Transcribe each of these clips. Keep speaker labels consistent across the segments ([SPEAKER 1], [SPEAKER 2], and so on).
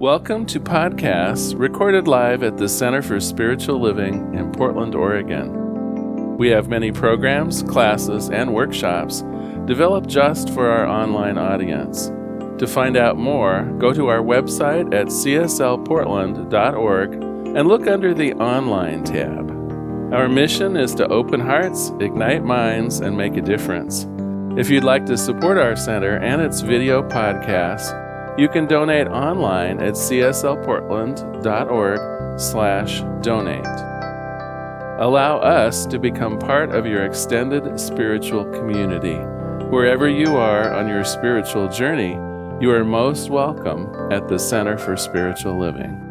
[SPEAKER 1] Welcome to podcasts recorded live at the Center for Spiritual Living in Portland, Oregon. We have many programs, classes, and workshops developed just for our online audience. To find out more, go to our website at cslportland.org and look under the Online tab. Our mission is to open hearts, ignite minds, and make a difference. If you'd like to support our center and its video podcasts, you can donate online at cslportland.org/donate. Allow us to become part of your extended spiritual community. Wherever you are on your spiritual journey, you are most welcome at the Center for Spiritual Living.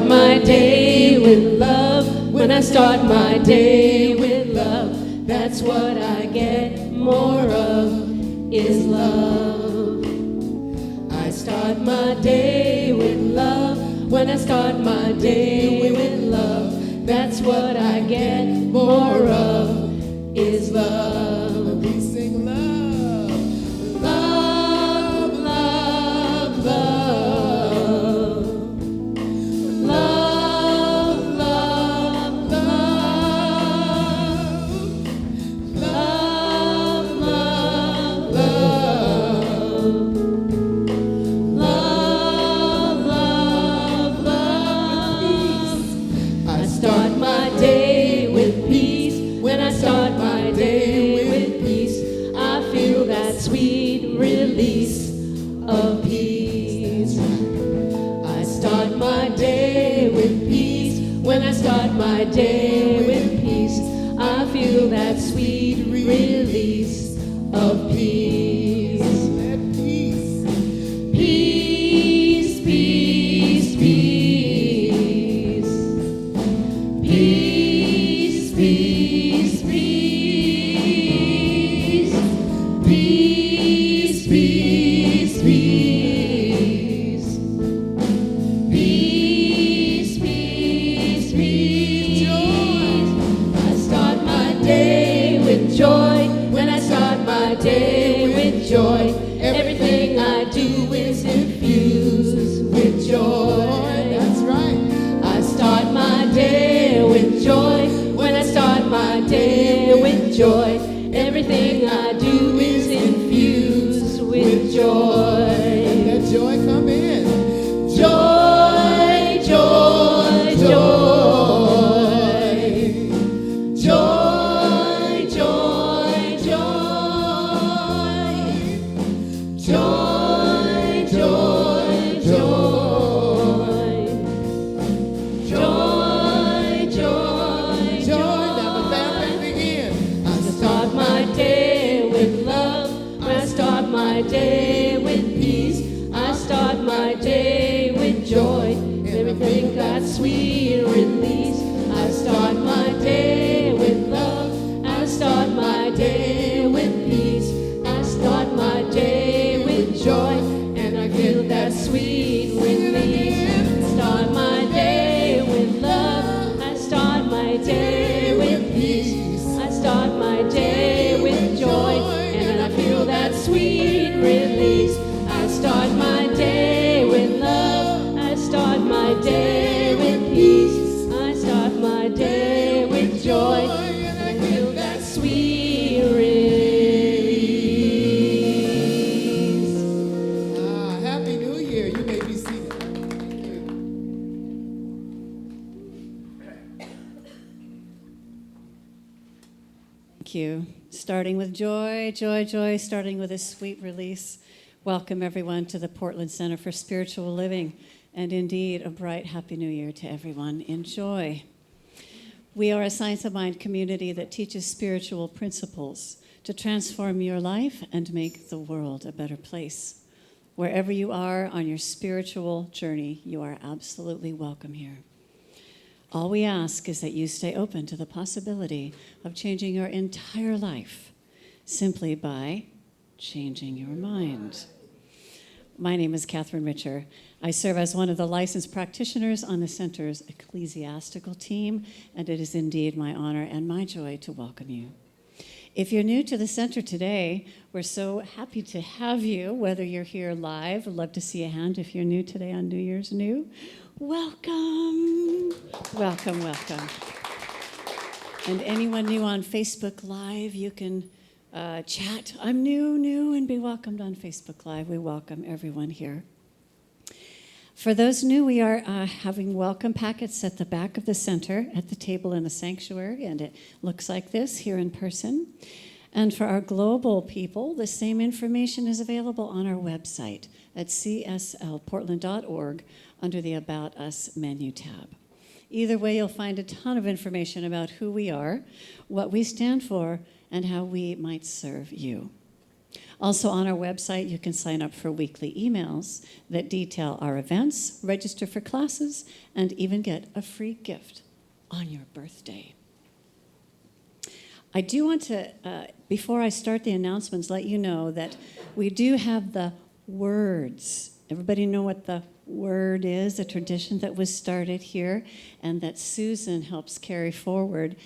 [SPEAKER 2] My day with love. When I start my day with love, that's what I get more of, is love. I start my day with love. When I start my day with love, that's what I get more of, is love. We sing love. Love, love, love. Of peace. I start my day with peace. When I start my day with peace, I feel that sweet release of peace. Peace, peace, peace, peace. Peace, peace, peace. Peace, peace. Day with joy. Everything I do is infused with joy. That's right. I start my day with joy. When I start my day with joy, everything I do is infused with joy. Let that joy come in. Joy, joy, joy. Joy. Joy, joy, joy. Joy, joy, joy. Now the band begin. I start my day with love. I start my day with peace. I start my day with joy. Everything got sweet release. I start my day with love. I start my day with peace. I start my day with joy, and I feel that sweet release. Start my day with love. I start my day with peace. I start my day with joy, and I feel that sweet release. I start my day with love. I start my day with peace. I start my day with joy, and I feel that sweet release.
[SPEAKER 3] You. Starting with joy, joy, joy, starting with a sweet release. Welcome everyone to the Portland Center for Spiritual Living, and indeed a bright Happy New Year to everyone. Enjoy. We are a Science of Mind community that teaches spiritual principles to transform your life and make the world a better place. Wherever you are on your spiritual journey, you are absolutely welcome here. All we ask is that you stay open to the possibility of changing your entire life simply by changing your mind. My name is Catherine Richer. I serve as one of the licensed practitioners on the Center's ecclesiastical team, and it is indeed my honor and my joy to welcome you. If you're new to the Center today, we're so happy to have you, whether you're here live. I'd love to see a hand if you're new today on New Year's New. Welcome. Welcome, welcome. And anyone new on Facebook Live, you can chat. I'm new, and be welcomed on Facebook Live. We welcome everyone here. For those new, we are having welcome packets at the back of the center at the table in the sanctuary, and it looks like this here in person. And for our global people, the same information is available on our website at cslportland.org under the About Us menu tab. Either way, you'll find a ton of information about who we are, what we stand for, and how we might serve you. Also on our website, you can sign up for weekly emails that detail our events, register for classes, and even get a free gift on your birthday. I do want to, before I start the announcements, let you know that we do have the words. Everybody know what the word is, a tradition that was started here and that Susan helps carry forward.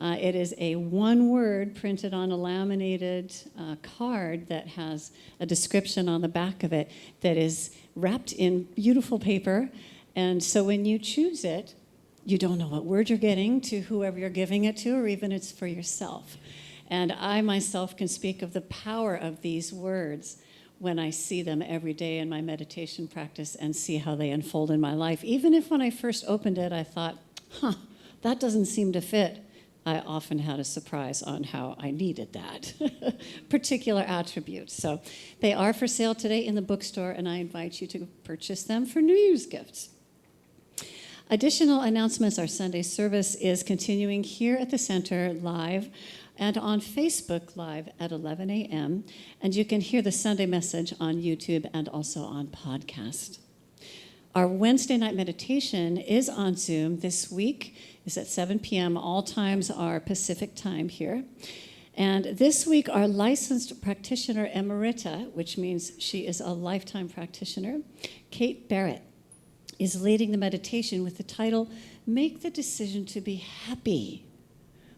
[SPEAKER 3] It is a one word printed on a laminated card that has a description on the back of it that is wrapped in beautiful paper. And so when you choose it, you don't know what word you're getting to whoever you're giving it to, or even it's for yourself. And I myself can speak of the power of these words when I see them every day in my meditation practice and see how they unfold in my life. Even if when I first opened it, I thought, that doesn't seem to fit. I often had a surprise on how I needed that particular attribute. So they are for sale today in the bookstore, and I invite you to purchase them for New Year's gifts. Additional announcements, our Sunday service is continuing here at the Center live and on Facebook Live at 11 a.m., and you can hear the Sunday message on YouTube and also on podcast. Our Wednesday night meditation is on Zoom this week. It's at 7 p.m. All times are Pacific time here. And this week, our licensed practitioner emerita, which means she is a lifetime practitioner, Kate Barrett, is leading the meditation with the title, Make the Decision to Be Happy.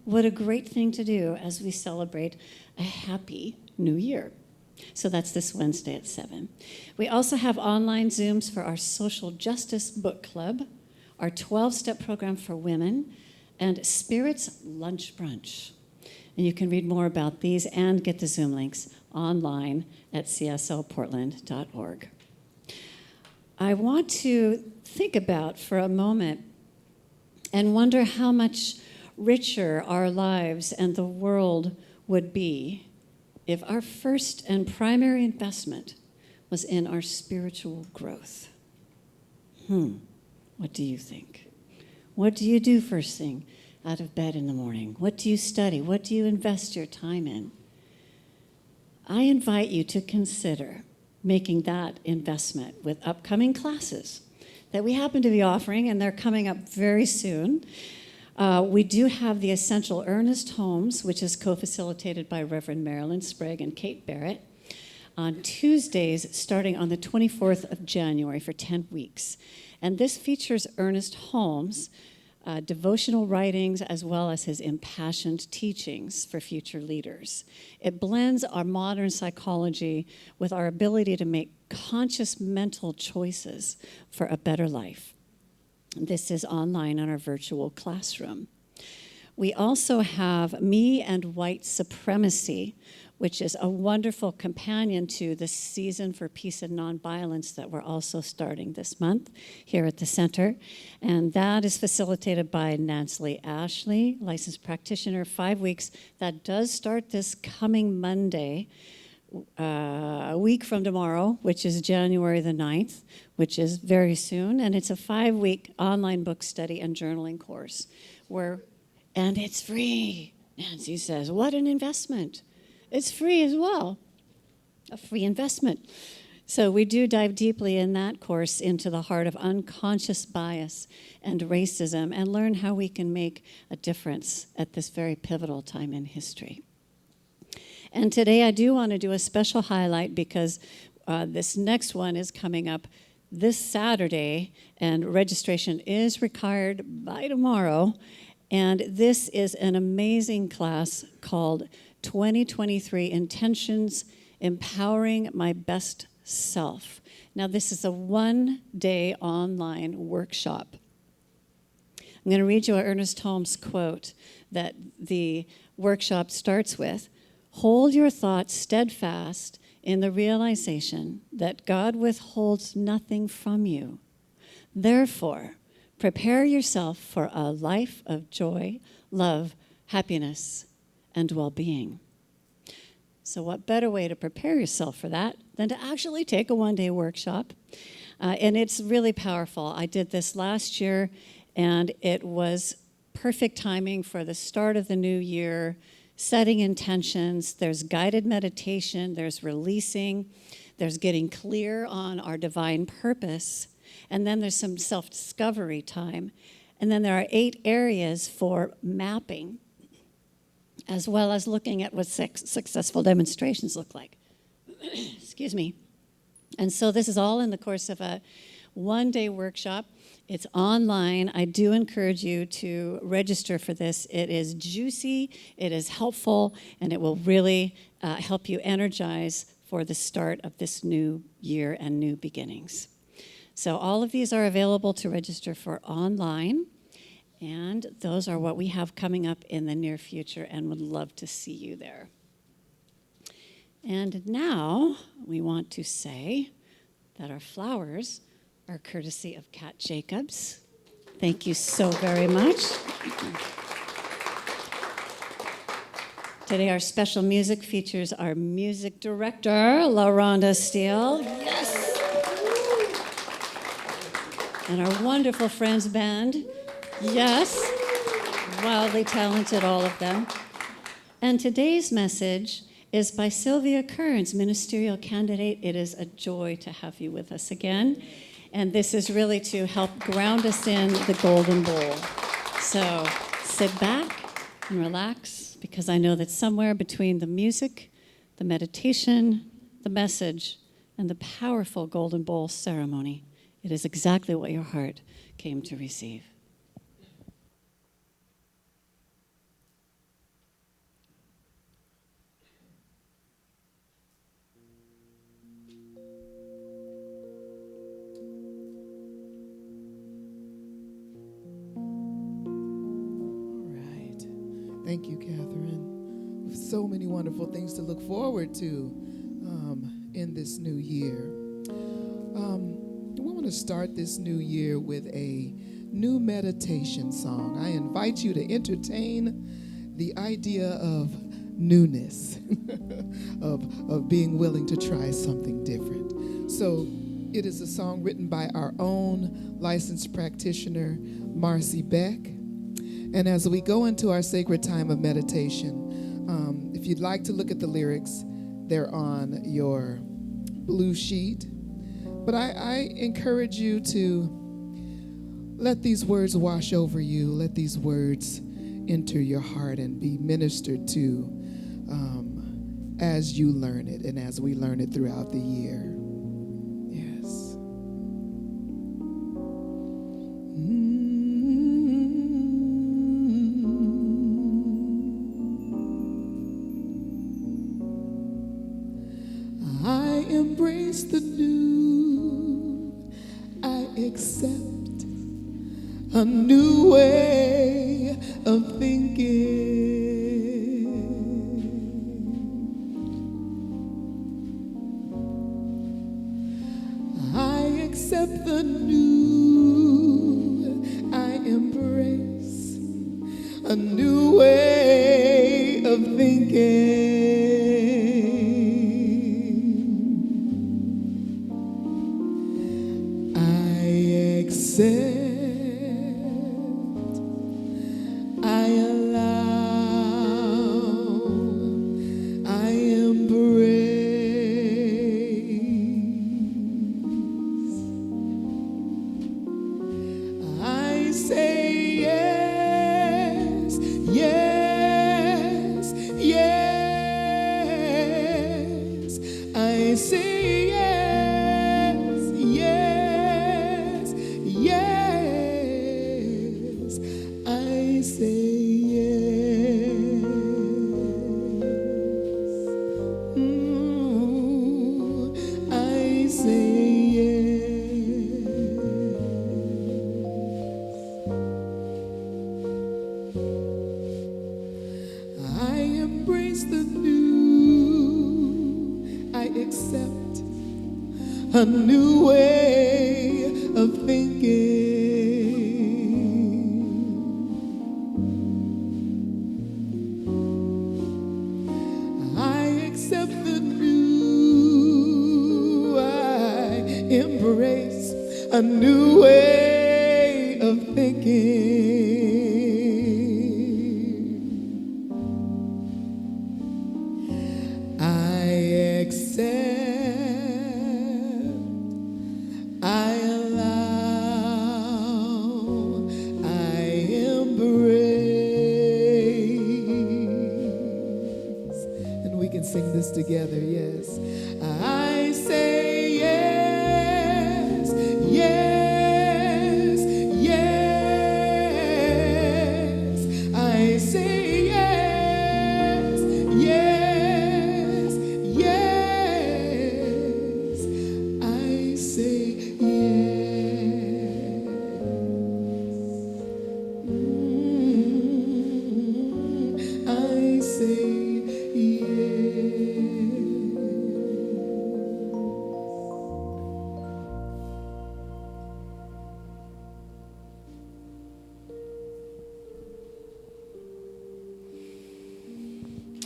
[SPEAKER 3] What a great thing to do as we celebrate a happy new year. So that's this Wednesday at 7. We also have online Zooms for our Social Justice Book Club, our 12-step program for women, and Spirit's Lunch Brunch. And you can read more about these and get the Zoom links online at cslportland.org. I want to think about for a moment and wonder how much richer our lives and the world would be if our first and primary investment was in our spiritual growth. What do you think? What do you do first thing out of bed in the morning? What do you study? What do you invest your time in? I invite you to consider making that investment with upcoming classes that we happen to be offering, and they're coming up very soon. We do have the Essential Earnest Homes, which is co-facilitated by Reverend Marilyn Sprague and Kate Barrett, on Tuesdays starting on the 24th of January for 10 weeks. And this features Ernest Holmes' devotional writings as well as his impassioned teachings for future leaders. It blends our modern psychology with our ability to make conscious mental choices for a better life. This is online in our virtual classroom. We also have Me and White Supremacy, which is a wonderful companion to the Season for Peace and Nonviolence that we're also starting this month here at the Center. And that is facilitated by Nancy Ashley, licensed practitioner, 5 weeks. That does start this coming Monday, a week from tomorrow, which is January the 9th, which is very soon. And it's a 5-week online book study and journaling course and it's free. Nancy says, what an investment. It's free as well, a free investment. So we do dive deeply in that course into the heart of unconscious bias and racism and learn how we can make a difference at this very pivotal time in history. And today I do want to do a special highlight because this next one is coming up this Saturday, and registration is required by tomorrow. And this is an amazing class called 2023 Intentions Empowering My Best Self. Now, this is a one-day online workshop. I'm going to read you Ernest Holmes' quote that the workshop starts with. Hold your thoughts steadfast in the realization that God withholds nothing from you. Therefore, prepare yourself for a life of joy, love, happiness, and well-being. So what better way to prepare yourself for that than to actually take a one-day workshop? And it's really powerful. I did this last year, and it was perfect timing for the start of the new year, setting intentions. There's guided meditation, there's releasing, there's getting clear on our divine purpose, and then there's some self-discovery time. And then there are 8 areas for mapping, as well as looking at what successful demonstrations look like. Excuse me. And so this is all in the course of a one-day workshop. It's online. I do encourage you to register for this. It is juicy, it is helpful, and it will really help you energize for the start of this new year and new beginnings. So all of these are available to register for online, and those are what we have coming up in the near future, and would love to see you there. And now we want to say that our flowers are courtesy of Kat Jacobs. Thank you so very much. Today our special music features our music director, LaRhonda Steele. Yes! And our wonderful Friends Band. Yes! Wildly talented, all of them. And today's message is by Sylvia Kearns, ministerial candidate. It is a joy to have you with us again. And this is really to help ground us in the Golden Bowl. So sit back and relax, because I know that somewhere between the music, the meditation, the message, and the powerful Golden Bowl ceremony, it is exactly what your heart came to receive.
[SPEAKER 2] Thank you, Catherine. So many wonderful things to look forward to in this new year. We want to start this new year with a new meditation song. I invite you to entertain the idea of newness, of being willing to try something different. So it is a song written by our own licensed practitioner, Marcy Beck. And as we go into our sacred time of meditation, if you'd like to look at the lyrics, they're on your blue sheet. But I encourage you to let these words wash over you. Let these words enter your heart and be ministered to as you learn it and as we learn it throughout the year. Yes. I embrace the new. I accept a new way of thinking. I accept the new. I embrace a new way of thinking. I allow, I embrace. I say yes, yes, yes. I say yes. a new way of thinking. I accept the new, I embrace a new way of thinking. I accept, I allow, I embrace. And we can sing this together, yes. I say yes, yes, yes. I say yes, yes, yes. I say yes. I say yes.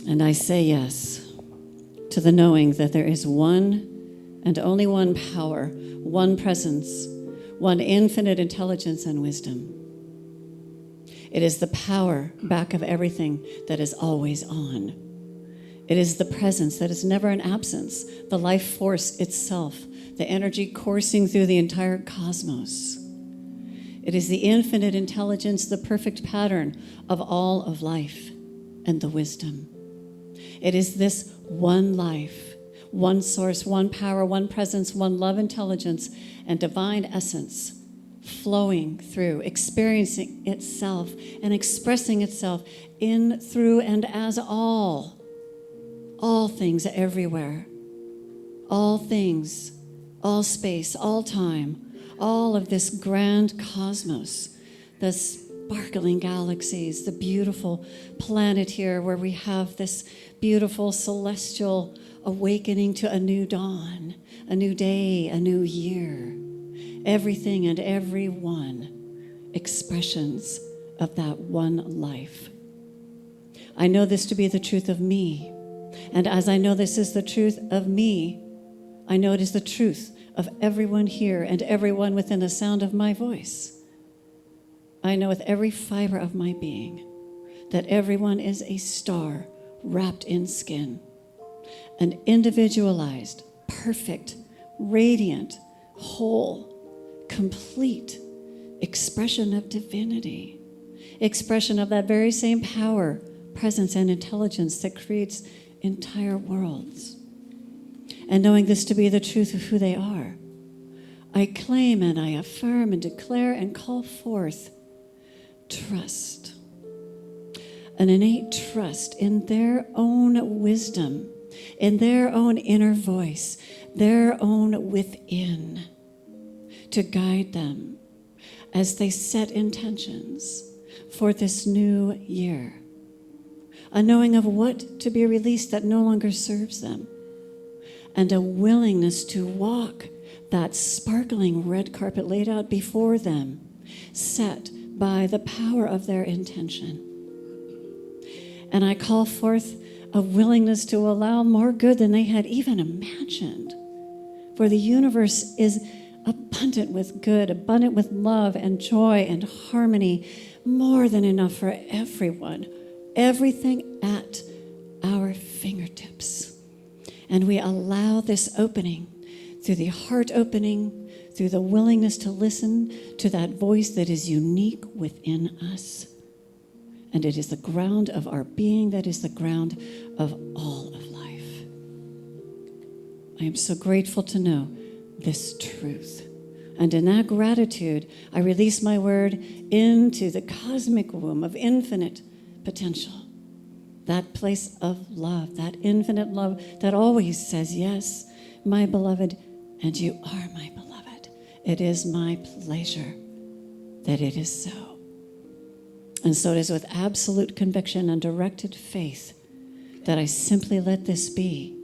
[SPEAKER 3] And I say yes to the knowing that there is one and only one power, one presence, one infinite intelligence and wisdom. It is the power back of everything that is always on. It is the presence that is never an absence, the life force itself, the energy coursing through the entire cosmos. It is the infinite intelligence, the perfect pattern of all of life and the wisdom. It is this one life, one source, one power, one presence, one love, intelligence, and divine essence flowing through, experiencing itself and expressing itself in, through, and as all things everywhere, all things, all space, all time, all of this grand cosmos, the sparkling galaxies, the beautiful planet here where we have this beautiful celestial awakening to a new dawn, a new day, a new year. Everything and everyone expressions of that one life. I know this to be the truth of me. And as I know this is the truth of me, I know it is the truth of everyone here and everyone within the sound of my voice. I know with every fiber of my being that everyone is a star wrapped in skin, an individualized, perfect, radiant, whole, complete expression of divinity, expression of that very same power, presence, and intelligence that creates entire worlds. And knowing this to be the truth of who they are, I claim and I affirm and declare and call forth trust, an innate trust in their own wisdom, in their own inner voice, their own within, to guide them as they set intentions for this new year. A knowing of what to be released that no longer serves them, and a willingness to walk that sparkling red carpet laid out before them, set by the power of their intention. And I call forth a willingness to allow more good than they had even imagined. For the universe is abundant with good, abundant with love and joy and harmony, more than enough for everyone, everything at our fingertips. And we allow this opening through the heart opening, through the willingness to listen to that voice that is unique within us. And it is the ground of our being, that is the ground of all of life. I am so grateful to know this truth. And in that gratitude, I release my word into the cosmic womb of infinite potential. That place of love, that infinite love that always says, yes, my beloved, and you are my beloved. It is my pleasure that it is so. And so it is with absolute conviction and directed faith that I simply let this be.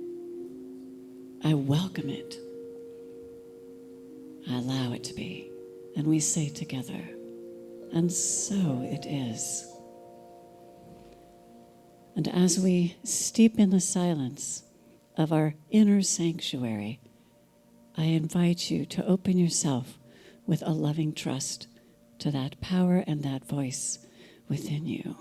[SPEAKER 3] I welcome it. I allow it to be. And we say together, and so it is. And as we steep in the silence of our inner sanctuary, I invite you to open yourself with a loving trust to that power and that voice within you.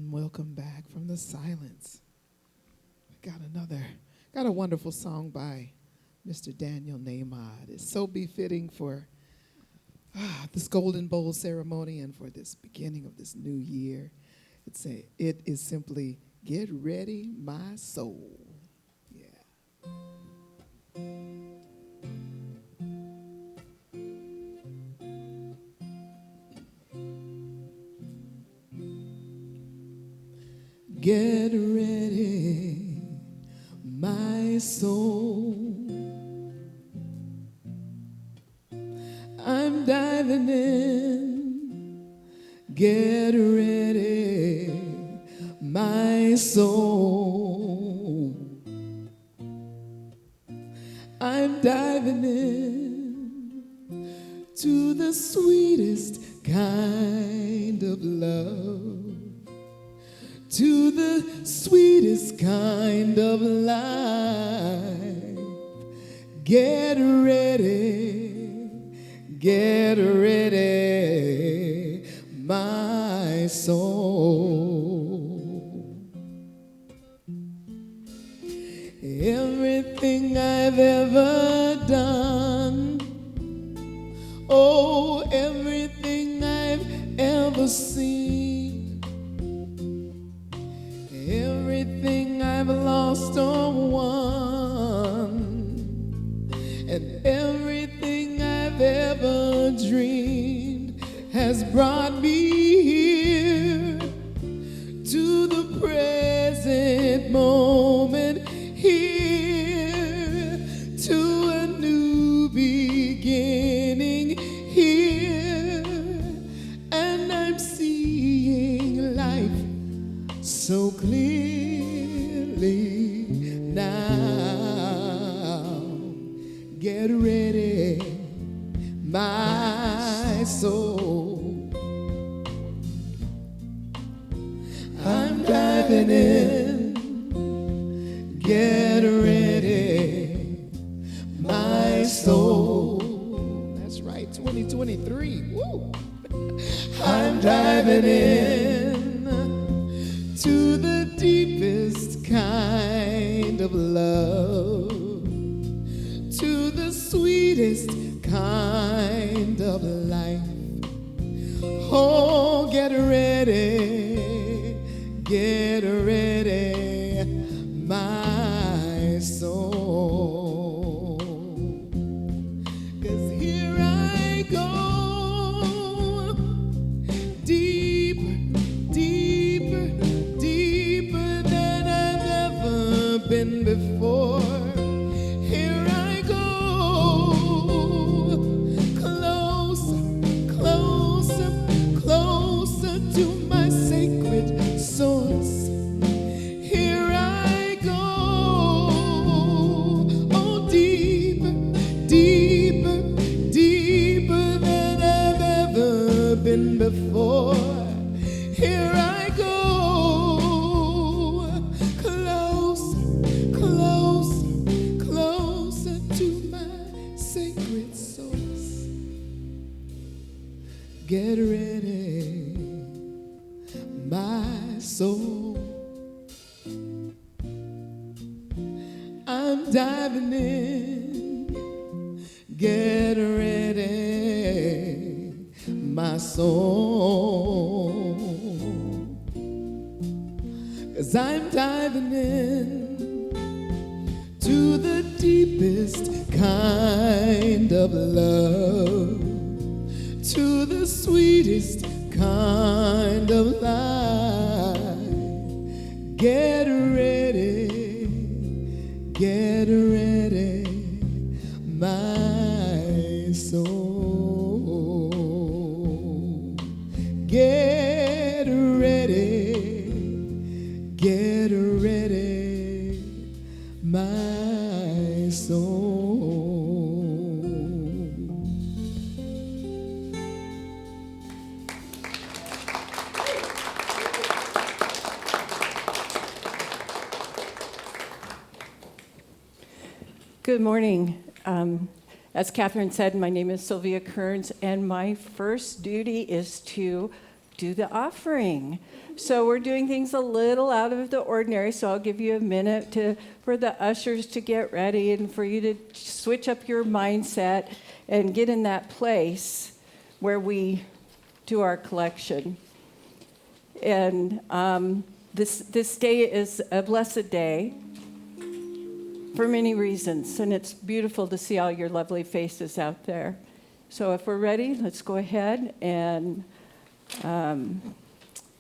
[SPEAKER 2] Welcome back from the silence. Got a wonderful song by Mr. Daniel Nahmod. It's so befitting for this Golden Bowl ceremony and for this beginning of this new year. It is simply, "Get ready, my soul." Yeah. Get ready, my soul. I'm diving in. Get ready, my soul. I'm diving in to the sweetest kind of love, to the sweetest kind of life. Get ready, my soul. Everything I've ever done, oh, everything I've ever seen, everything I've lost or won, and everything I've ever dreamed has brought me here to the present moment, here to a new beginning, here, and I'm seeing life so clearly now. Get ready, my soul. I'm diving in. Get ready, my soul. That's right, 2023. Woo! I'm diving in to the deepest kind of love, to the sweetest kind of life. Oh, get ready, my soul. 'Cause here I go, deeper, deeper, deeper than I've ever been before. Here I go, closer, closer, closer to my sacred source. Here I go, oh, deeper, deeper, deeper than I've ever been before. Here I go, closer, closer, closer to my sacred source. Get ready, my soul. I'm diving in. Get ready, my soul. 'Cause I'm diving in to the deepest kind of love, to the sweetest kind of life. Get ready, my soul. Get ready, my soul.
[SPEAKER 4] Good morning. As Catherine said, my name is Sylvia Kearns, and my first duty is to do the offering. So we're doing things a little out of the ordinary, so I'll give you a minute for the ushers to get ready and for you to switch up your mindset and get in that place where we do our collection. And this day is a blessed day for many reasons, and it's beautiful to see all your lovely faces out there. So if we're ready, let's go ahead and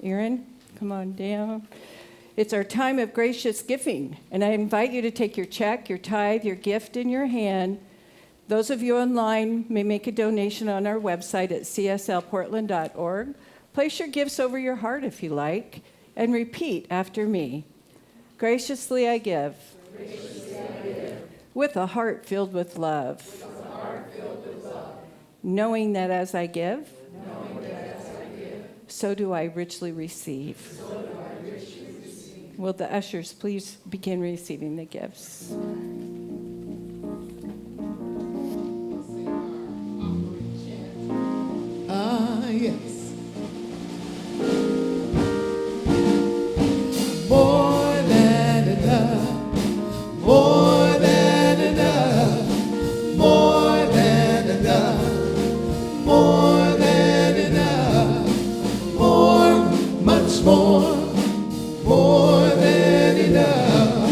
[SPEAKER 4] Aaron, come on down. It's our time of gracious giving, and I invite you to take your check, your tithe, your gift in your hand. Those of you online may make a donation on our website at cslportland.org. Place your gifts over your heart if you like, and repeat after me. Graciously I give. With a heart filled with love. Knowing that as I give, so do I richly receive. Will the ushers please begin receiving the gifts?
[SPEAKER 2] Yes. More than enough. More than enough, more than enough, more than enough, more, much more than enough,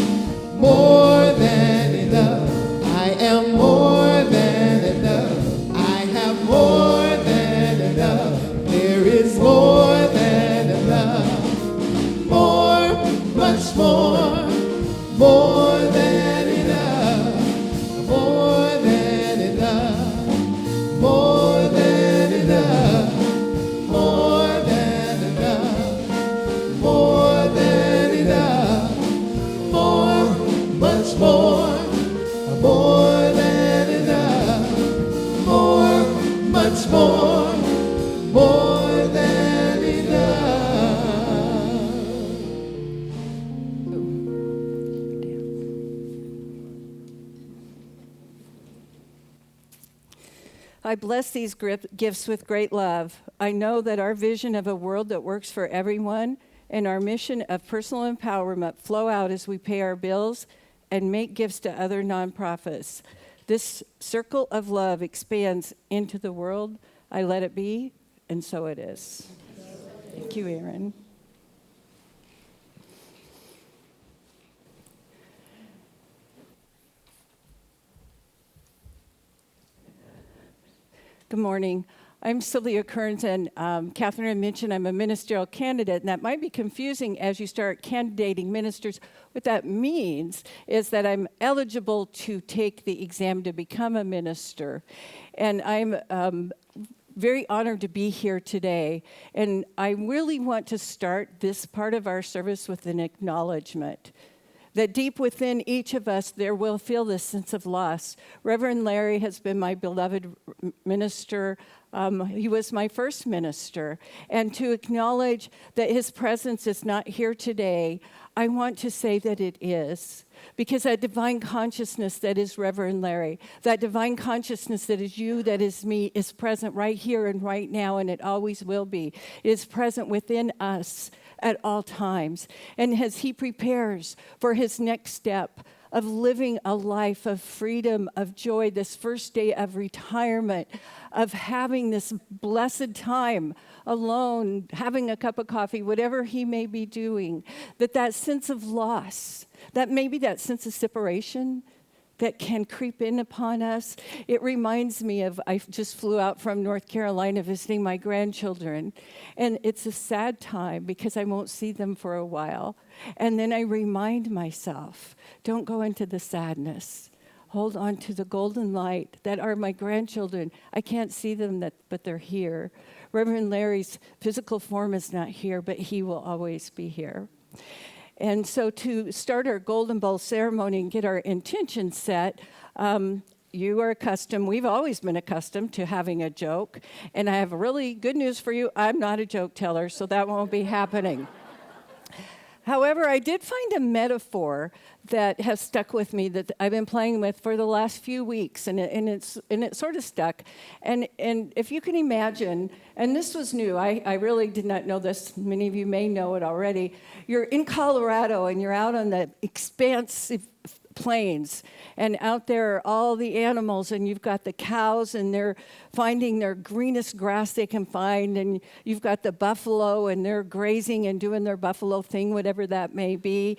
[SPEAKER 2] more than enough. I am more than enough. I have more than enough. There is more than enough, more, much more than enough, more than enough, more than enough, more than enough, more than enough, more, much more than enough, more, much more than enough.
[SPEAKER 4] I bless these gifts with great love. I know that our vision of a world that works for everyone and our mission of personal empowerment flow out as we pay our bills and make gifts to other nonprofits. This circle of love expands into the world. I let it be, and so it is. Thank you, Aaron. Good morning. I'm Sylvia Kearns, and Catherine had mentioned I'm a ministerial candidate, and that might be confusing as you start candidating ministers. What that means is that I'm eligible to take the exam to become a minister, and I'm very honored to be here today. And I really want to start this part of our service with an acknowledgement that deep within each of us, there will feel this sense of loss. Reverend Larry has been my beloved minister. He was my first minister. And to acknowledge that his presence is not here today, I want to say that it is. Because that divine consciousness that is Reverend Larry, that divine consciousness that is you, that is me, is present right here and right now, and it always will be. It is present within us at all times. And as he prepares for his next step of living a life of freedom, of joy, this first day of retirement, of having this blessed time alone, having a cup of coffee, whatever he may be doing, that sense of loss, that maybe that sense of separation that can creep in upon us. It reminds me of, I just flew out from North Carolina visiting my grandchildren, and it's a sad time because I won't see them for a while. And then I remind myself, don't go into the sadness. Hold on to the golden light that are my grandchildren. I can't see them, but they're here. Reverend Larry's physical form is not here, but he will always be here. And so to start our Golden Bowl ceremony and get our intention set, you are accustomed, we've always been accustomed to having a joke. And I have really good news for you. I'm not a joke teller, so that won't be happening. However, I did find a metaphor that has stuck with me that I've been playing with for the last few weeks, and it sort of stuck. And if you can imagine, and this was new, I really did not know this. Many of you may know it already. You're in Colorado, and you're out on the expansive plains, and out there are all the animals, and you've got the cows, and they're finding their greenest grass they can find, and you've got the buffalo, and they're grazing and doing their buffalo thing, whatever that may be.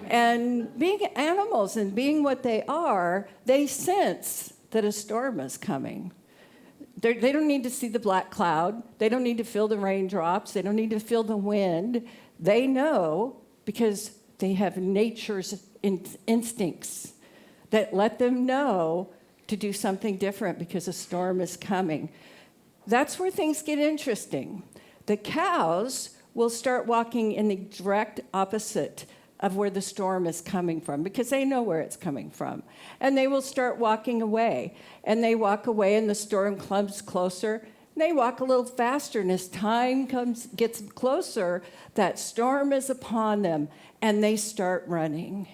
[SPEAKER 4] And being animals and being what they are, they sense that a storm is coming. They don't need to see the black cloud. They don't need to feel the raindrops. They don't need to feel the wind. They know because they have nature's instincts that let them know to do something different because a storm is coming. That's where things get interesting. The cows will start walking in the direct opposite of where the storm is coming from because they know where it's coming from. And they will start walking away. And they walk away and the storm comes closer. And they walk a little faster, and as time gets closer, that storm is upon them, and they start running.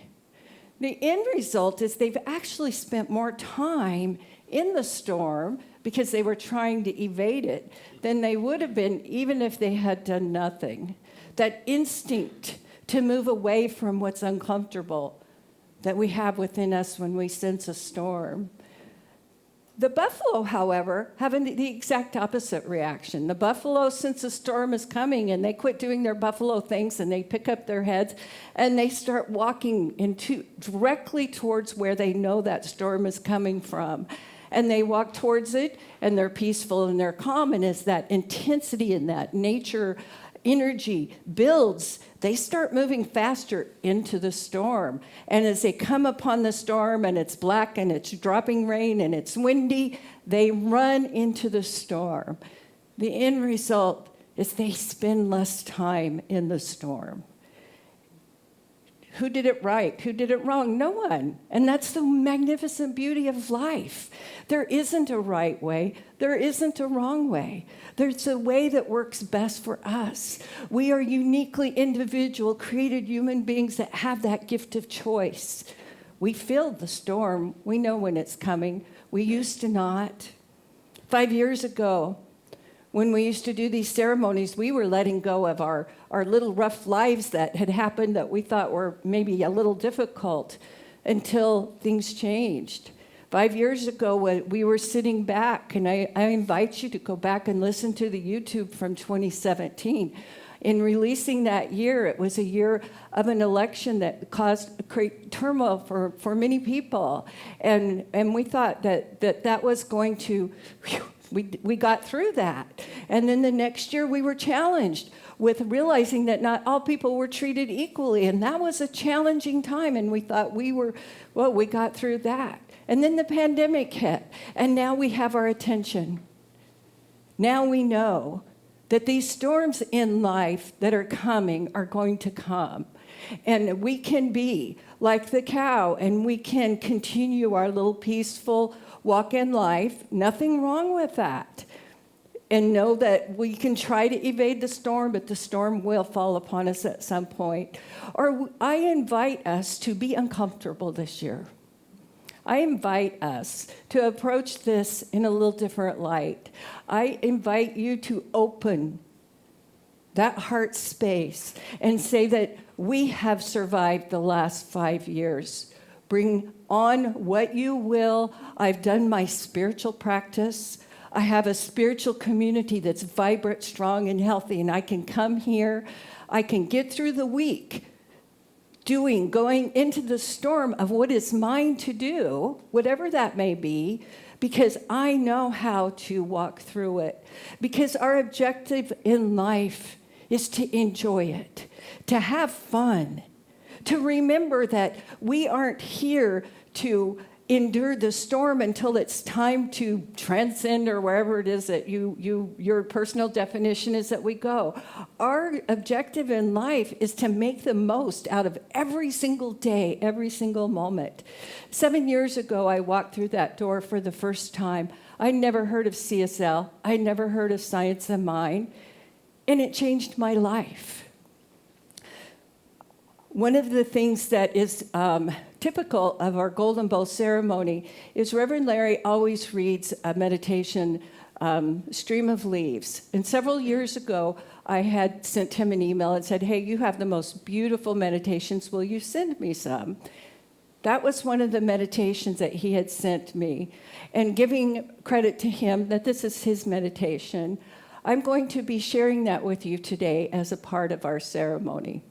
[SPEAKER 4] The end result is they've actually spent more time in the storm because they were trying to evade it than they would have been even if they had done nothing. That instinct to move away from what's uncomfortable that we have within us when we sense a storm. The buffalo, however, have the exact opposite reaction. The buffalo sense a storm is coming, and they quit doing their buffalo things, and they pick up their heads, and they start walking directly towards where they know that storm is coming from. And they walk towards it, and they're peaceful, and they're calm, and as that intensity and that nature energy builds, they start moving faster into the storm. And as they come upon the storm and it's black and it's dropping rain and it's windy, they run into the storm. The end result is they spend less time in the storm. Who did it right? Who did it wrong? No one. And that's the magnificent beauty of life. There isn't a right way. There isn't a wrong way. There's a way that works best for us. We are uniquely individual, created human beings that have that gift of choice. We feel the storm. We know when it's coming. We used to not. 5 years ago, when we used to do these ceremonies, we were letting go of our little rough lives that had happened that we thought were maybe a little difficult until things changed. 5 years ago, we were sitting back, and I invite you to go back and listen to the YouTube from 2017. In releasing that year, it was a year of an election that caused great turmoil for many people. And we thought that was going to, we got through that. And then the next year, we were challenged with realizing that not all people were treated equally. And that was a challenging time. And we thought we got through that. And then the pandemic hit. And now we have our attention. Now we know that these storms in life that are coming are going to come. And we can be like the cow, and we can continue our little peaceful walk in life. Nothing wrong with that. And know that we can try to evade the storm, but the storm will fall upon us at some point. Or I invite us to be uncomfortable this year. I invite us to approach this in a little different light. I invite you to open that heart space and say that we have survived the last 5 years. Bring on what you will. I've done my spiritual practice. I have a spiritual community that's vibrant, strong, and healthy, and I can come here. I can get through the week going into the storm of what is mine to do, whatever that may be, because I know how to walk through it. Because our objective in life is to enjoy it, to have fun, to remember that we aren't here to endure the storm until it's time to transcend, or wherever it is that your personal definition is that we go. Our objective in life is to make the most out of every single day, every single moment. 7 years ago, I walked through that door for the first time. I never heard of CSL. I never heard of Science of Mind, and it changed my life. One of the things that is typical of our Golden Bowl ceremony is Reverend Larry always reads a meditation, Stream of Leaves. And several years ago, I had sent him an email and said, hey, you have the most beautiful meditations. Will you send me some? That was one of the meditations that he had sent me. And giving credit to him that this is his meditation, I'm going to be sharing that with you today as a part of our ceremony.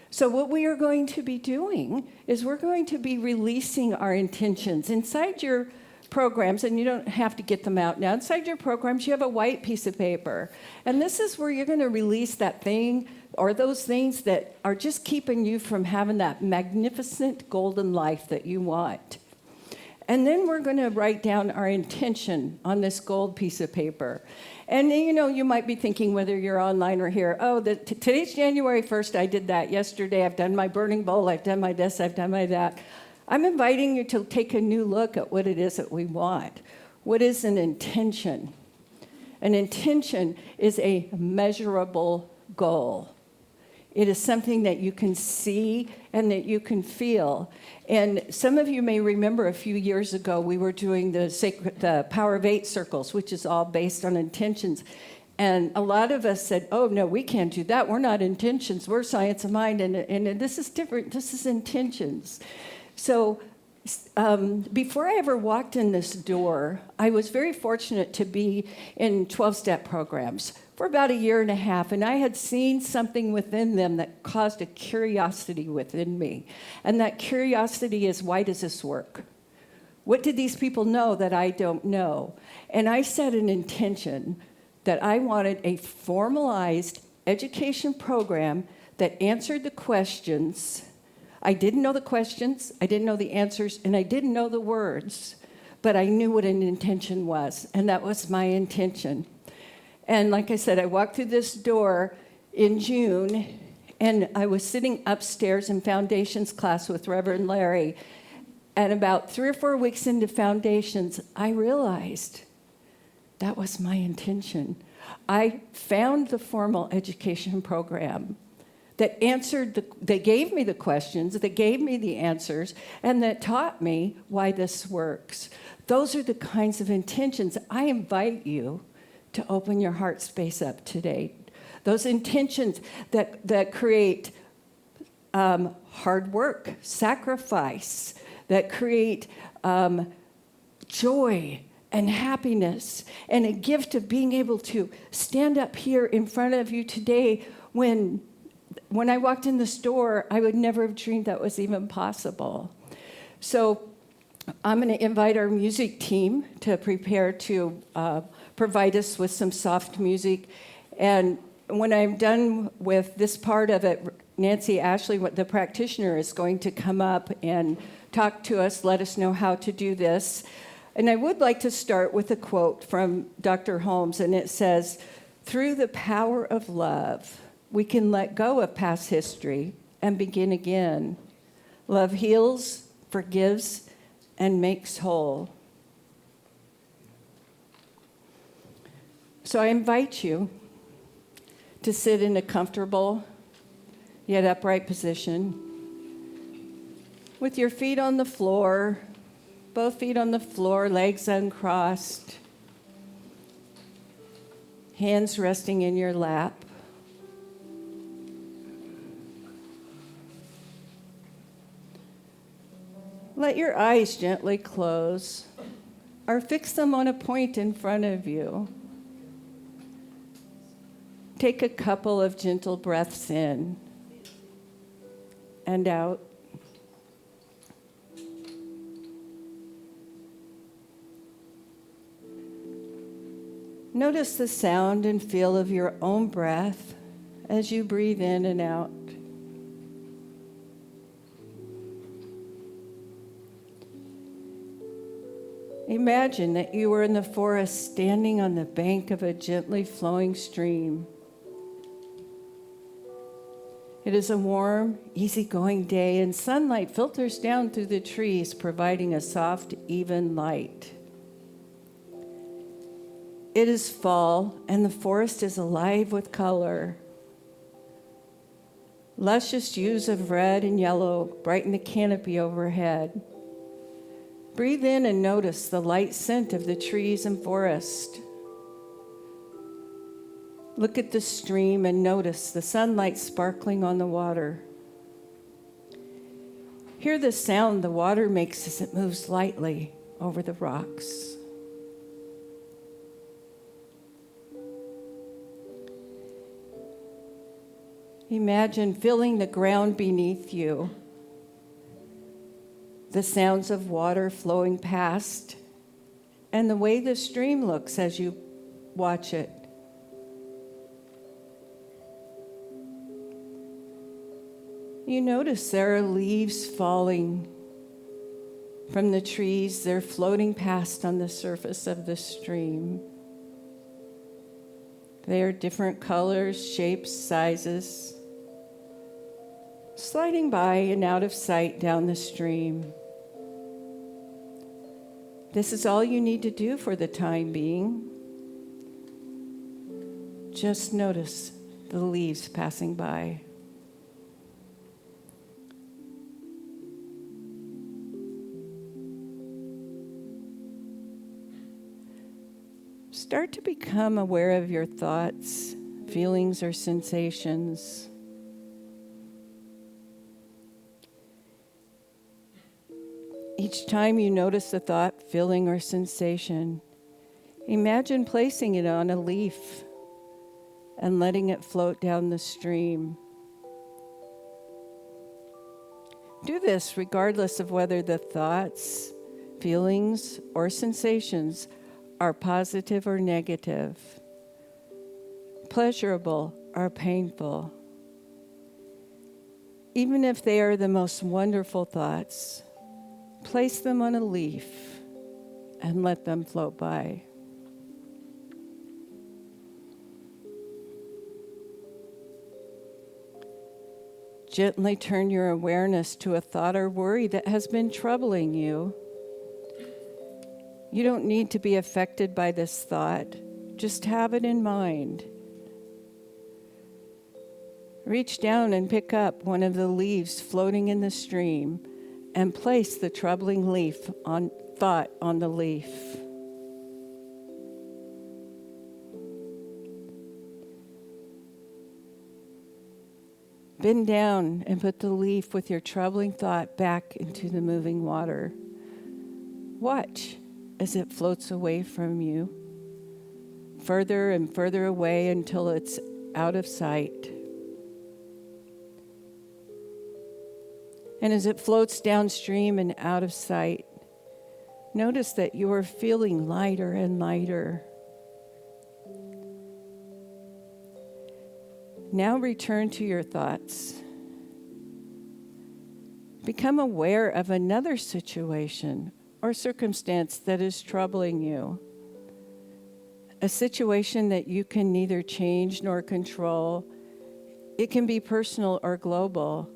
[SPEAKER 4] So what we are going to be doing is we're going to be releasing our intentions. Inside your programs, and you don't have to get them out now, inside your programs you have a white piece of paper. And this is where you're going to release that thing or those things that are just keeping you from having that magnificent golden life that you want. And then we're going to write down our intention on this gold piece of paper. And, you might be thinking, whether you're online or here, today's January 1st, I did that. Yesterday, I've done my burning bowl, I've done my this, I've done my that. I'm inviting you to take a new look at what it is that we want. What is an intention? An intention is a measurable goal. It is something that you can see and that you can feel. And some of you may remember a few years ago, we were doing the Power of 8 circles, which is all based on intentions. And a lot of us said, oh, no, we can't do that. We're not intentions. We're Science of Mind. And this is different. This is intentions. So before I ever walked in this door, I was very fortunate to be in 12-step programs for about 1.5 years, and I had seen something within them that caused a curiosity within me. And that curiosity is, why does this work? What did these people know that I don't know? And I set an intention that I wanted a formalized education program that answered the questions. I didn't know the questions, I didn't know the answers, and I didn't know the words, but I knew what an intention was, and that was my intention. And like I said, I walked through this door in June, and I was sitting upstairs in Foundations class with Reverend Larry. And about 3 or 4 weeks into Foundations, I realized that was my intention. I found the formal education program that they gave me the questions, that gave me the answers, and that taught me why this works. Those are the kinds of intentions I invite you to open your heart space up today. Those intentions that create hard work, sacrifice, that create joy and happiness, and a gift of being able to stand up here in front of you today when I walked in the store, I would never have dreamed that was even possible. So I'm going to invite our music team to prepare to provide us with some soft music. And when I'm done with this part of it, Nancy Ashley, the practitioner, is going to come up and talk to us, let us know how to do this. And I would like to start with a quote from Dr. Holmes, and it says, "Through the power of love, we can let go of past history and begin again. Love heals, forgives, and makes whole." So I invite you to sit in a comfortable yet upright position with your feet on the floor, both feet on the floor, legs uncrossed, hands resting in your lap. Let your eyes gently close or fix them on a point in front of you. Take a couple of gentle breaths in and out. Notice the sound and feel of your own breath as you breathe in and out. Imagine that you were in the forest standing on the bank of a gently flowing stream. It is a warm, easygoing day, and sunlight filters down through the trees, providing a soft, even light. It is fall, and the forest is alive with color. Luscious hues of red and yellow brighten the canopy overhead. Breathe in and notice the light scent of the trees and forest. Look at the stream and notice the sunlight sparkling on the water. Hear the sound the water makes as it moves lightly over the rocks. Imagine feeling the ground beneath you, the sounds of water flowing past, and the way the stream looks as you watch it. You notice there are leaves falling from the trees. They're floating past on the surface of the stream. They are different colors, shapes, sizes, sliding by and out of sight down the stream. This is all you need to do for the time being. Just notice the leaves passing by. Start to become aware of your thoughts, feelings, or sensations. Each time you notice a thought, feeling, or sensation, imagine placing it on a leaf and letting it float down the stream. Do this regardless of whether the thoughts, feelings, or sensations are positive or negative, pleasurable or painful. Even if they are the most wonderful thoughts, place them on a leaf and let them float by. Gently turn your awareness to a thought or worry that has been troubling you. You don't need to be affected by this thought. Just have it in mind. Reach down and pick up one of the leaves floating in the stream and place the troubling thought on the leaf. Bend down and put the leaf with your troubling thought back into the moving water. Watch as it floats away from you, further and further away until it's out of sight. And as it floats downstream and out of sight, notice that you are feeling lighter and lighter. Now return to your thoughts. Become aware of another situation or circumstance that is troubling you. A situation that you can neither change nor control. It can be personal or global.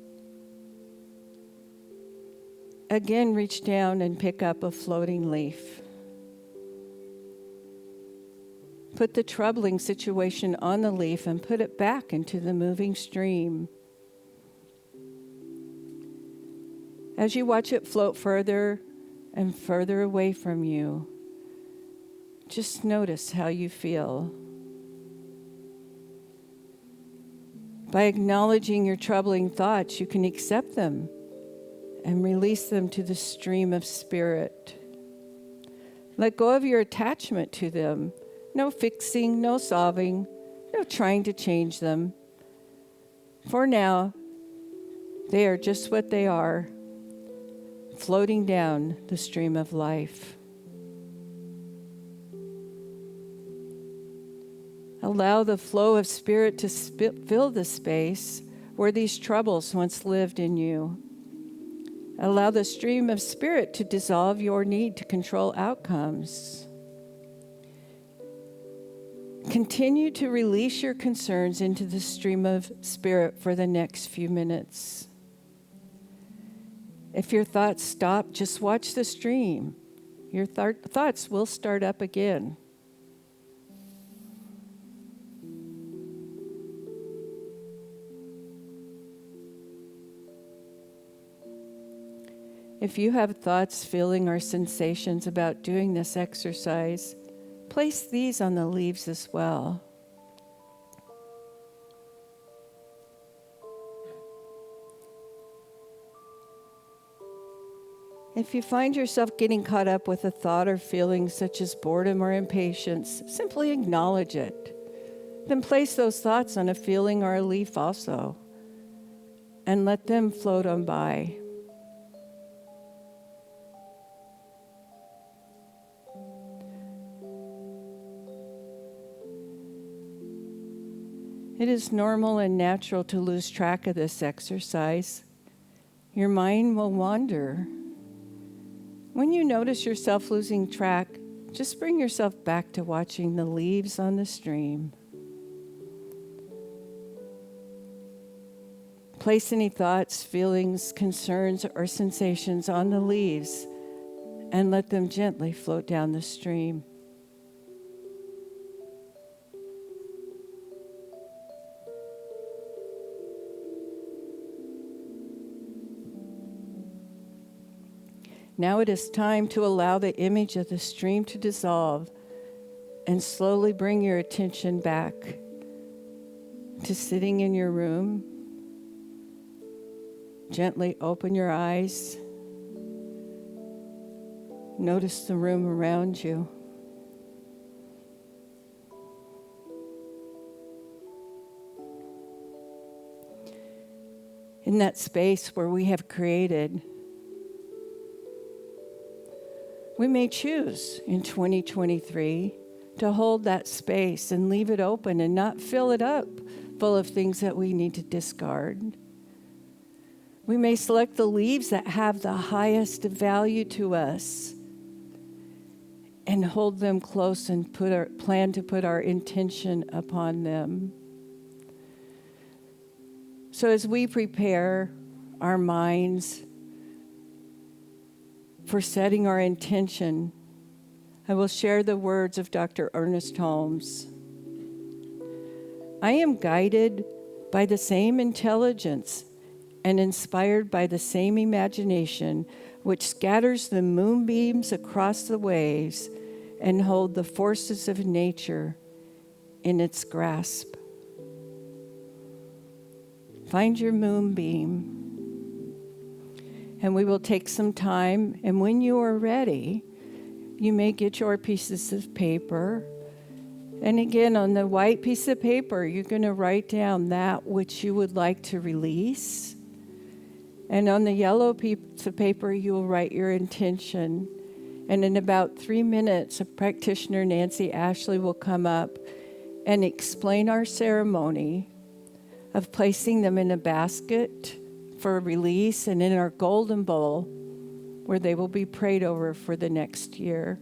[SPEAKER 4] Again, reach down and pick up a floating leaf. Put the troubling situation on the leaf and put it back into the moving stream. As you watch it float further and further away from you, just notice how you feel. By acknowledging your troubling thoughts, you can accept them and release them to the stream of spirit. Let go of your attachment to them. No fixing, no solving, no trying to change them. For now, they are just what they are, floating down the stream of life. Allow the flow of spirit to fill the space where these troubles once lived in you. Allow the stream of spirit to dissolve your need to control outcomes. Continue to release your concerns into the stream of spirit for the next few minutes. If your thoughts stop, just watch the stream. Your thoughts will start up again. If you have thoughts, feeling, or sensations about doing this exercise, place these on the leaves as well. If you find yourself getting caught up with a thought or feeling such as boredom or impatience, simply acknowledge it. Then place those thoughts on a feeling or a leaf also, and let them float on by. It is normal and natural to lose track of this exercise. Your mind will wander. When you notice yourself losing track, just bring yourself back to watching the leaves on the stream. Place any thoughts, feelings, concerns, or sensations on the leaves and let them gently float down the stream. Now it is time to allow the image of the stream to dissolve and slowly bring your attention back to sitting in your room. Gently open your eyes. Notice the room around you. In that space where we have created, we may choose in 2023 to hold that space and leave it open and not fill it up full of things that we need to discard. We may select the leaves that have the highest value to us and hold them close and plan to put our intention upon them. So as we prepare our minds for setting our intention, I will share the words of Dr. Ernest Holmes. I am guided by the same intelligence and inspired by the same imagination which scatters the moonbeams across the waves and hold the forces of nature in its grasp. find your moonbeam. And we will take some time, and when you are ready, you may get your pieces of paper. And again, on the white piece of paper, you're going to write down that which you would like to release. And on the yellow piece of paper, you will write your intention. And in about 3 minutes, a practitioner, Nancy Ashley, will come up and explain our ceremony of placing them in a basket for release and in our golden bowl where they will be prayed over for the next year.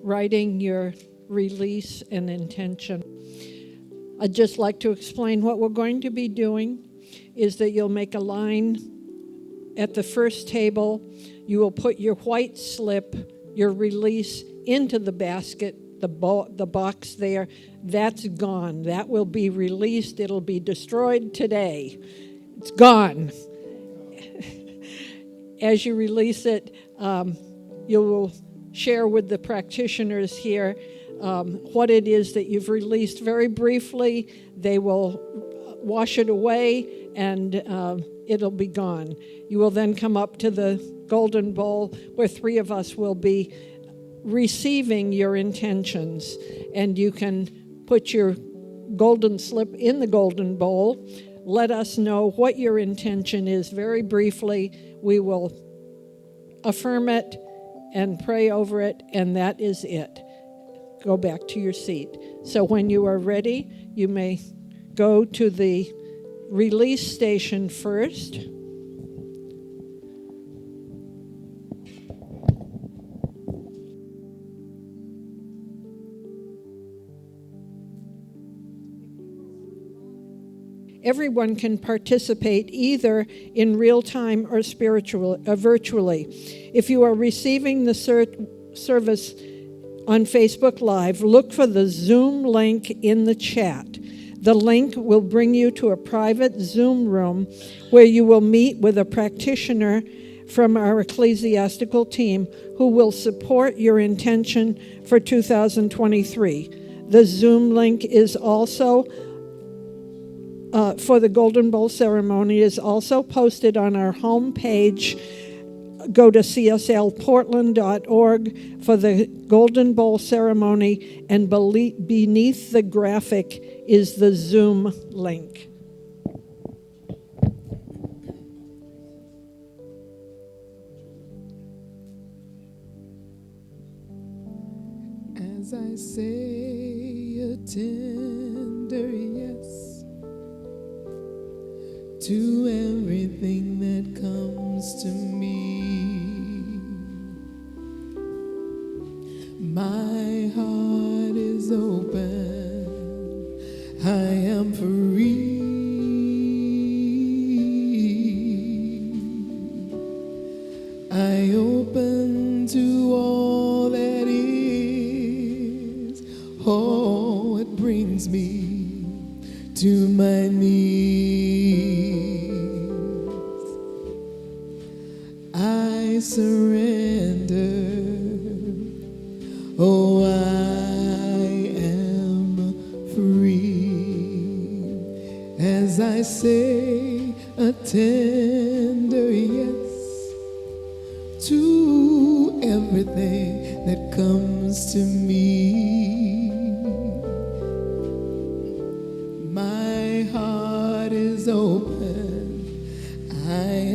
[SPEAKER 5] Writing your release and intention. I'd just like to explain what we're going to be doing is that you'll make a line at the first table. You will put your white slip, your release, into the basket, the box there. That's gone. That will be released. It'll be destroyed today. It's gone. As you release it, you will share with the practitioners here what it is that you've released very briefly. They will wash it away and it'll be gone. You will then come up to the golden bowl where 3 of us will be receiving your intentions, and you can put your golden slip in the golden bowl. Let us know what your intention is very briefly. We will affirm it and pray over it, and that is it. Go back to your seat. So when you are ready, you may go to the release station first. Everyone can participate either in real time or virtually. If you are receiving the service on Facebook Live, look for the Zoom link in the chat. The link will bring you to a private Zoom room where you will meet with a practitioner from our ecclesiastical team who will support your intention for 2023. The Zoom link is also for the Golden Bowl ceremony is also posted on our homepage. Go to cslportland.org for the Golden Bowl ceremony, and beneath the graphic is the Zoom link.
[SPEAKER 2] As I say a tender yes to everything that comes to me, my heart is open, I am free. I open to all that is. Oh, it brings me to my knees. I surrender. Oh, I am free. As I say a tender yes to everything that comes to me, my heart is open, I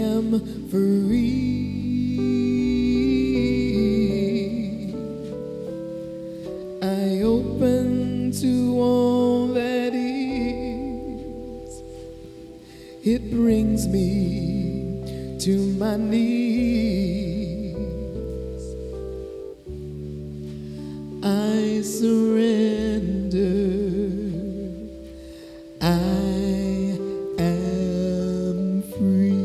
[SPEAKER 2] surrender. I am free.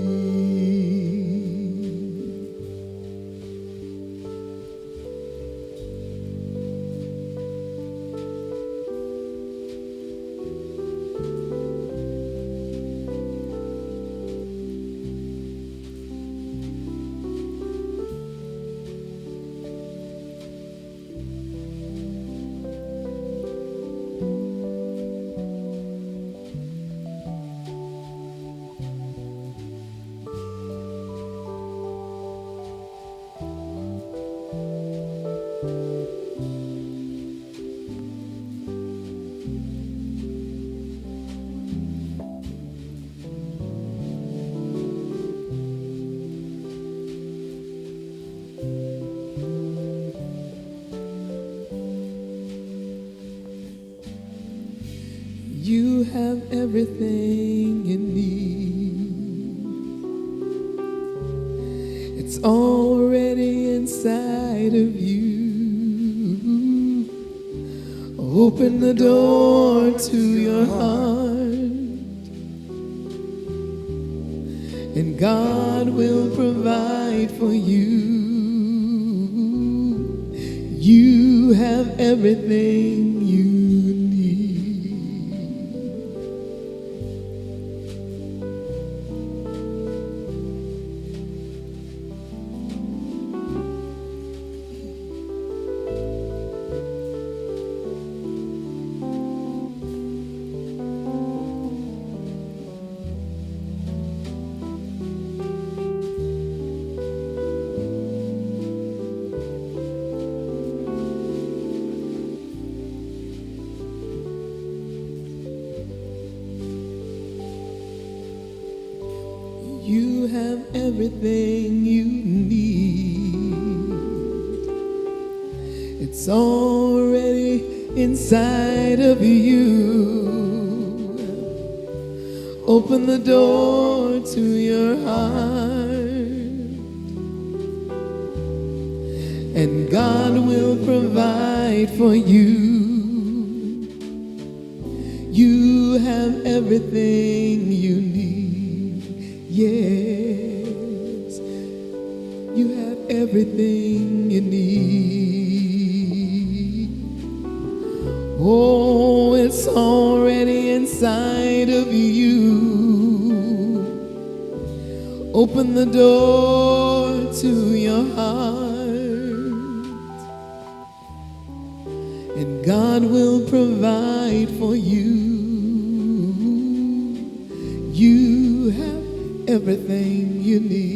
[SPEAKER 2] You have everything you need. It's already inside of you. Open the door to your heart, and God will provide for you. You have everything you need. You have everything you need. It's already inside of you. Open the door to your heart, and God will provide for you. You have everything you need. Yes, you have everything you need. Oh, it's already inside of you. Open the door to your heart, and God will provide for you. You have everything you need.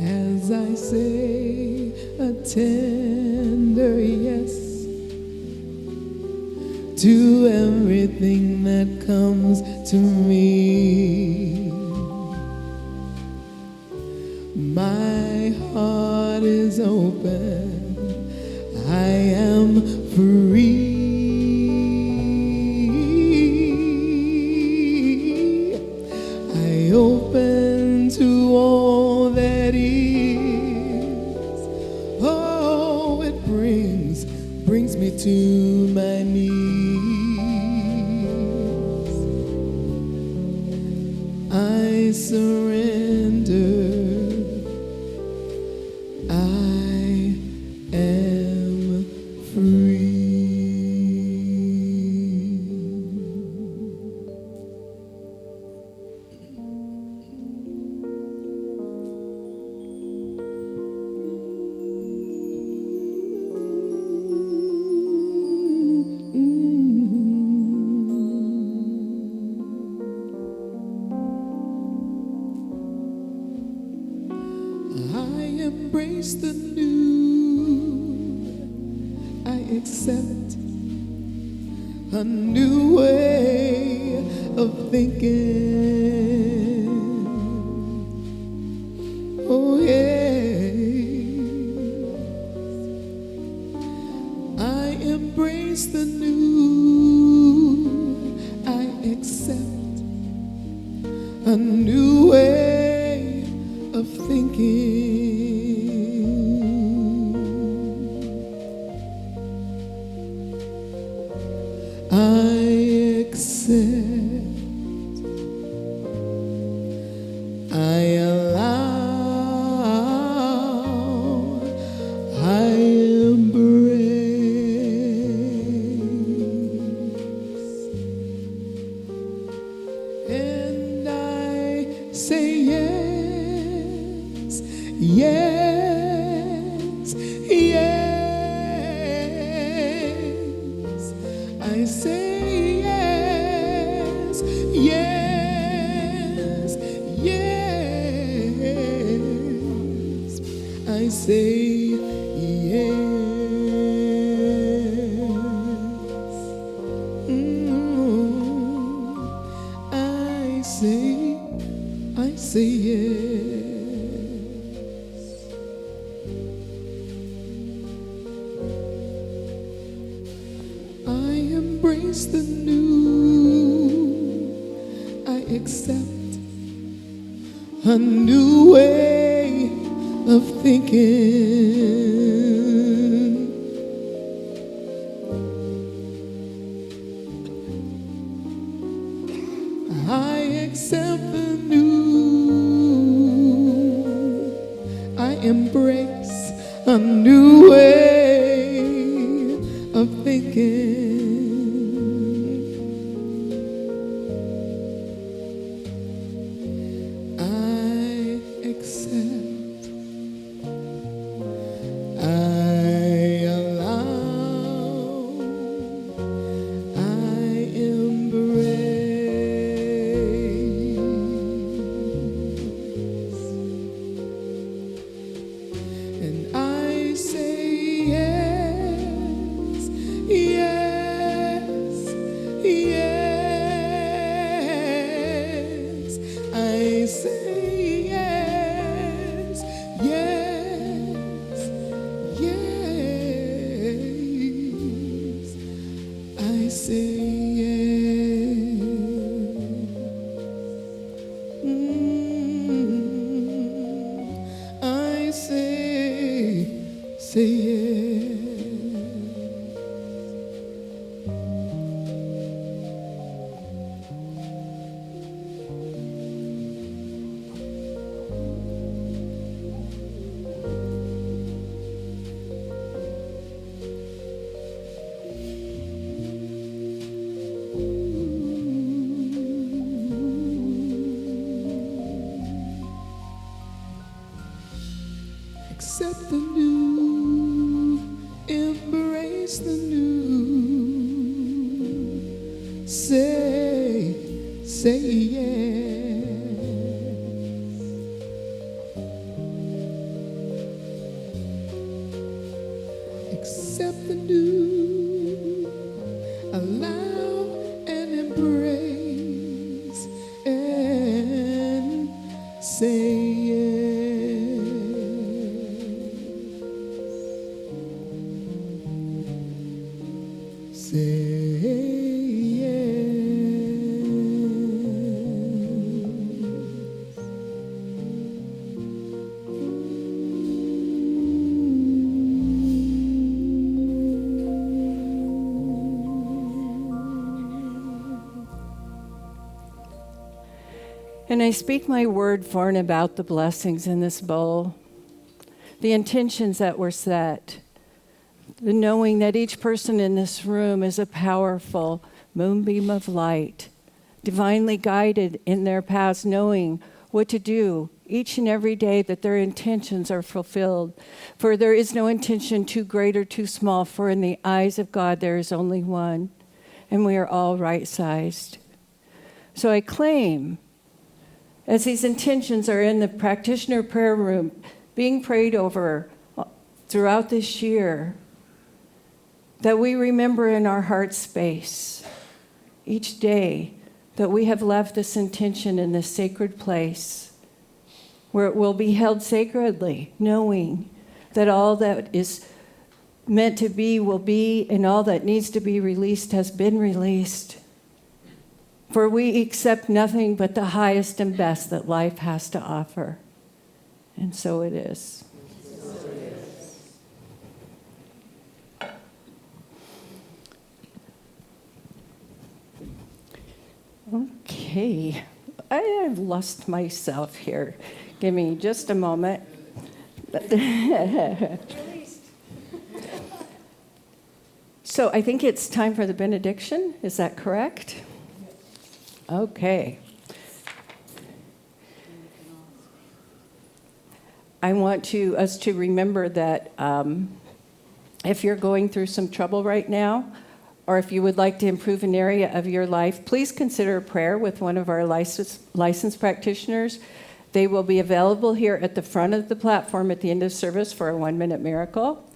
[SPEAKER 2] As I say a tender yes to everything that comes to me, my is open. I am free. I open to all that is. Oh, it brings me to my knees. I surrender. I am free. I embrace the new. I accept a new way of thinking. Oh yeah. I embrace the new. I accept a new way of thinking. I accept. I allow. I embrace. And I say yes, yes, yes. I say yes, yes, yes. I say yes. I say yes. I embrace the new. I accept a new way of thinking. I accept the new. I embrace a new way of thinking. I accept. I allow. I embrace. And I say yes, yes, yes. I say yes, yes, yes. I say yes. I say yes. Accept the new, embrace the new. Say yes. Accept the new, allow and embrace and say yes.
[SPEAKER 4] And I speak my word for and about the blessings in this bowl, the intentions that were set, the knowing that each person in this room is a powerful moonbeam of light, divinely guided in their paths, knowing what to do each and every day, that their intentions are fulfilled. For there is no intention too great or too small, for in the eyes of God there is only one, and we are all right-sized. So I claim, as these intentions are in the practitioner prayer room, being prayed over throughout this year, that we remember in our heart space each day that we have left this intention in this sacred place where it will be held sacredly, knowing that all that is meant to be will be, and all that needs to be released has been released. For we accept nothing but the highest and best that life has to offer. And so it is. Okay, I have lost myself here. Give me just a moment. So I think it's time for the benediction. Is that correct? Okay. I want us to remember that if you're going through some trouble right now, or if you would like to improve an area of your life, please consider a prayer with one of our licensed practitioners. They will be available here at the front of the platform at the end of service for a 1-minute miracle.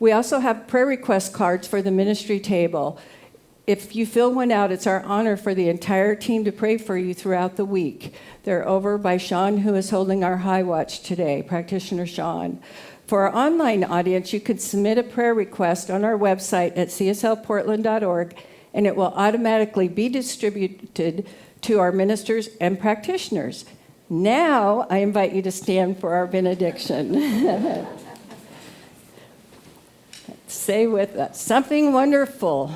[SPEAKER 4] We also have prayer request cards for the ministry table. If you fill one out, it's our honor for the entire team to pray for you throughout the week. They're over by Sean, who is holding our high watch today, practitioner Sean. For our online audience, you can submit a prayer request on our website at cslportland.org, and it will automatically be distributed to our ministers and practitioners. Now, I invite you to stand for our benediction. Say with us, something wonderful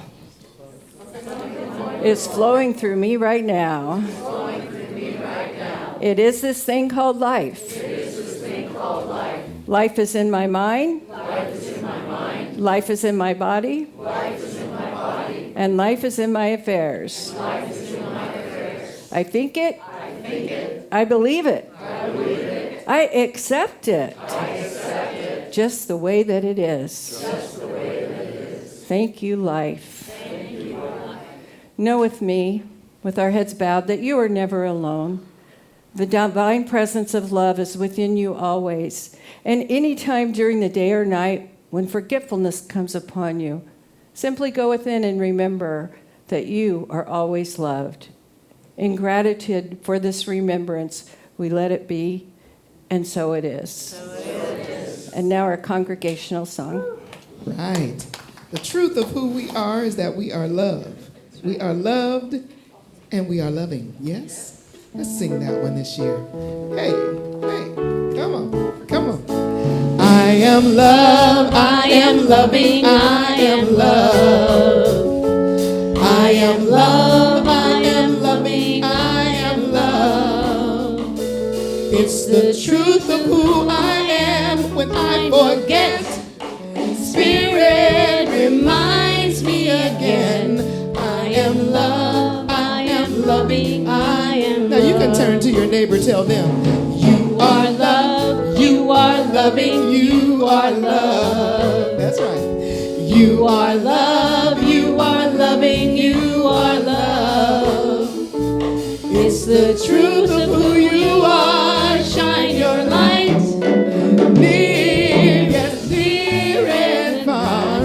[SPEAKER 4] is flowing through me right now. It is this thing called life. Life is in my mind. Life is in my body. And life is in my affairs. I think it. I believe it. I accept it. Just the way that it is. Thank you, life. Know with me, with our heads bowed, that you are never alone. The divine presence of love is within you always. And any time during the day or night when forgetfulness comes upon you, simply go within and remember that you are always loved. In gratitude for this remembrance, we let it be, and so it is. So it is. And now our congregational song.
[SPEAKER 2] Right. The truth of who we are is that we are loved. We are loved and we are loving. Yes? Let's sing that one this year. Hey, come on. I am loved, I am loving, I am loved. I am loved, I am loving, I am loved. It's the truth of who I am when I forget. Spirit reminds me again. I am loved, I am loving, I am loved. Now you can turn to your neighbor, tell them, you are loved, you are loving, you are loved. That's right. You are loved, you are loving, you are loved. It's the truth of who you are. Shine your light, near and far.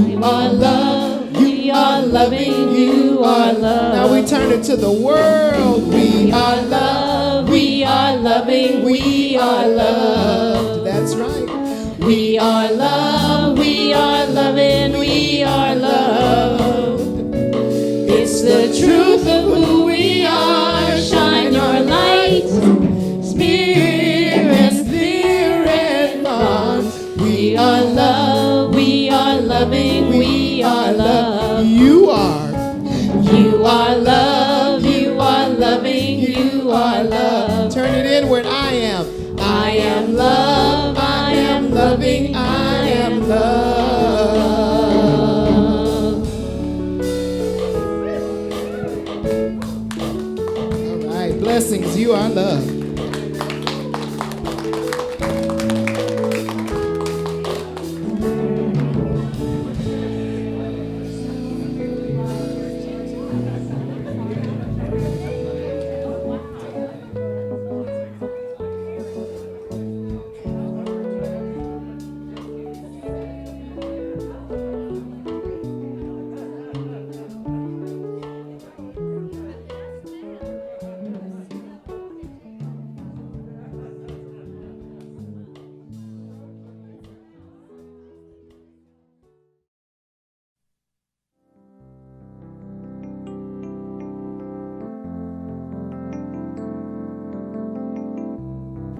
[SPEAKER 2] You are loved, we are loving, you are loved. Now we turn it to the world. We are loved, we are loving, we are loved. That's right. We are loved, we are loving, we are loved. It's the truth of who we are. Shine your light, spirit far. We are loved, we are loving, we are loved. You are loved, you are loving, you are loved. love, I am loving, I am love. All right, blessings, you are love.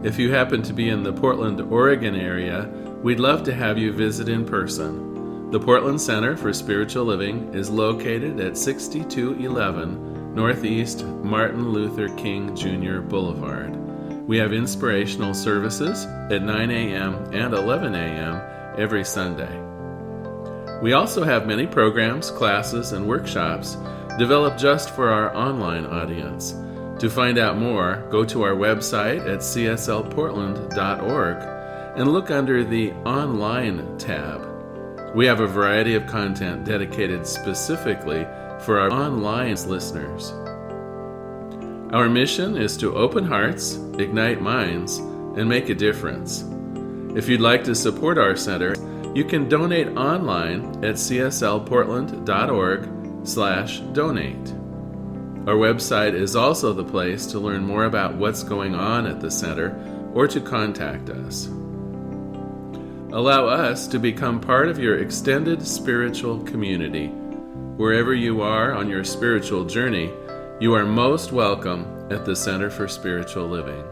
[SPEAKER 1] If you happen to be in the Portland, Oregon area, we'd love to have you visit in person. The Portland Center for Spiritual Living is located at 6211 Northeast Martin Luther King Jr. Boulevard. We have inspirational services at 9 a.m. and 11 a.m. every Sunday. We also have many programs, classes, and workshops developed just for our online audience. To find out more, go to our website at cslportland.org and look under the Online tab. We have a variety of content dedicated specifically for our online listeners. Our mission is to open hearts, ignite minds, and make a difference. If you'd like to support our center, you can donate online at cslportland.org/donate. Our website is also the place to learn more about what's going on at the center or to contact us. Allow us to become part of your extended spiritual community. Wherever you are on your spiritual journey, you are most welcome at the Center for Spiritual Living.